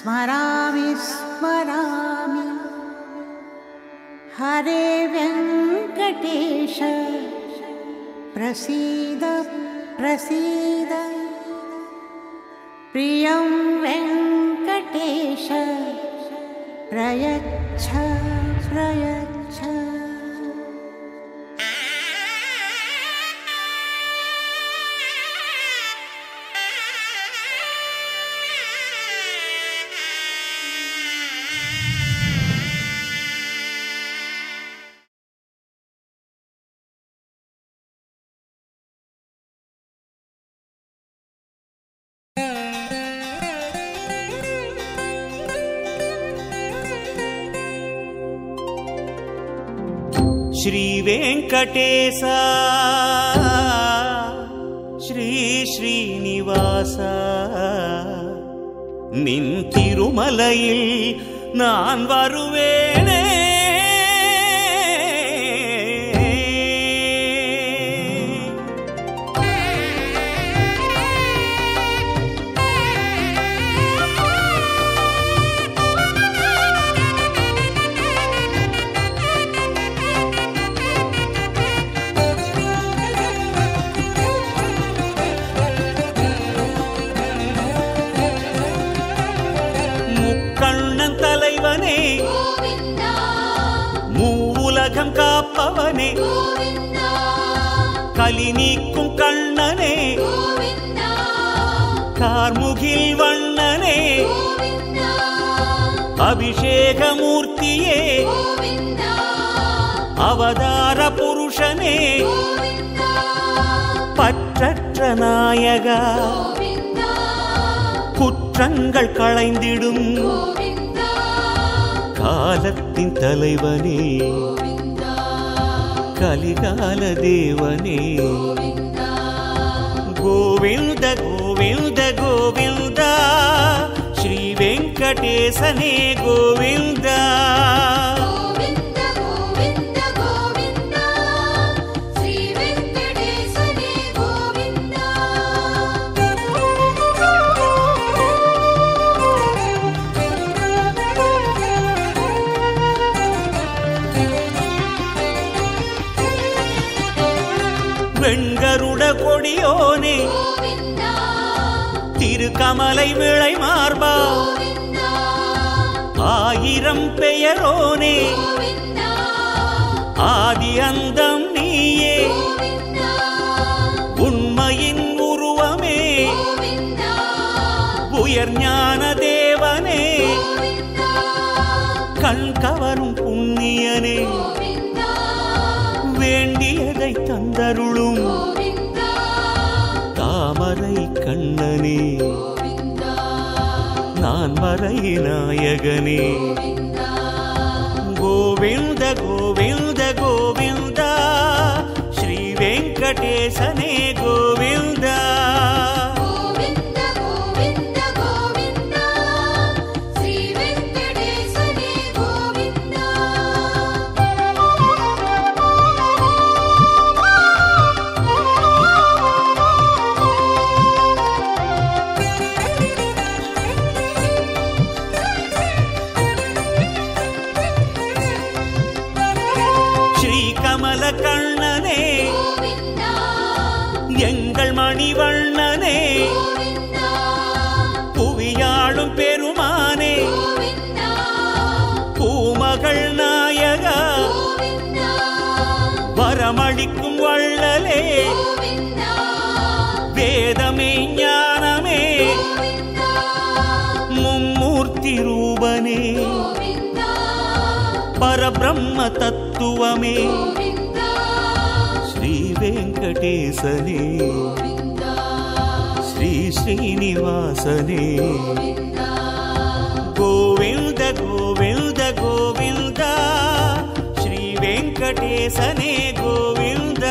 स्मरामि स्मरामि हरे वेङ्कटेश प्रसीद प्रसीद प्रियं वेङ्कटेश प्रयच्छ प्रयच्छ। श्री वेंकटेश श्री श्रीनिवास निन तिरुमलयिल नान वरुवेने காப்பவனே கலி நீக்கும் கண்ணனே கார்முகில் வண்ணனே அபிஷேகமூர்த்தியே அவதார புருஷனே பற்றற்ற நாயகா குற்றங்கள் களைந்திடும் காலத்தின் தலைவனே கலிகால தேவனே கோவிந்த கோவிந்த கோவிந்த ஸ்ரீ வெங்கடேசனே கோவிந்த வெண்கருட கொடியோனே திருக்கமலை விளை மார்பா ஆயிரம் பெயரோனே ஆதி அந்தம் நீயே உண்மையின் உருவமே உயர் ஞான தேவனே கண் கவரும் புண்ணியனே வேண்டியதை தந்தருளும் தாமரை கண்ணனே நான் மறை நாயகனே கோவிந்த கோவிந்த கோவிந்த ஸ்ரீ வெங்கடேசனே கோவிந்த கண்ணனே எங்கள் மணிவண்ணனே புவியாளும் பெருமானே பூமகள் நாயகா வரமளிக்கும் வள்ளலே வேதமே ஞானமே மும்மூர்த்தி ரூபனே பரபிரம்ம தத்துவமே ஸ்ரீ வெங்கடேசனே ஸ்ரீ ஸ்ரீனிவாசனே கோவிந்த கோவிந்த கோவிந்த ஸ்ரீ வெங்கடேசனே கோவிந்த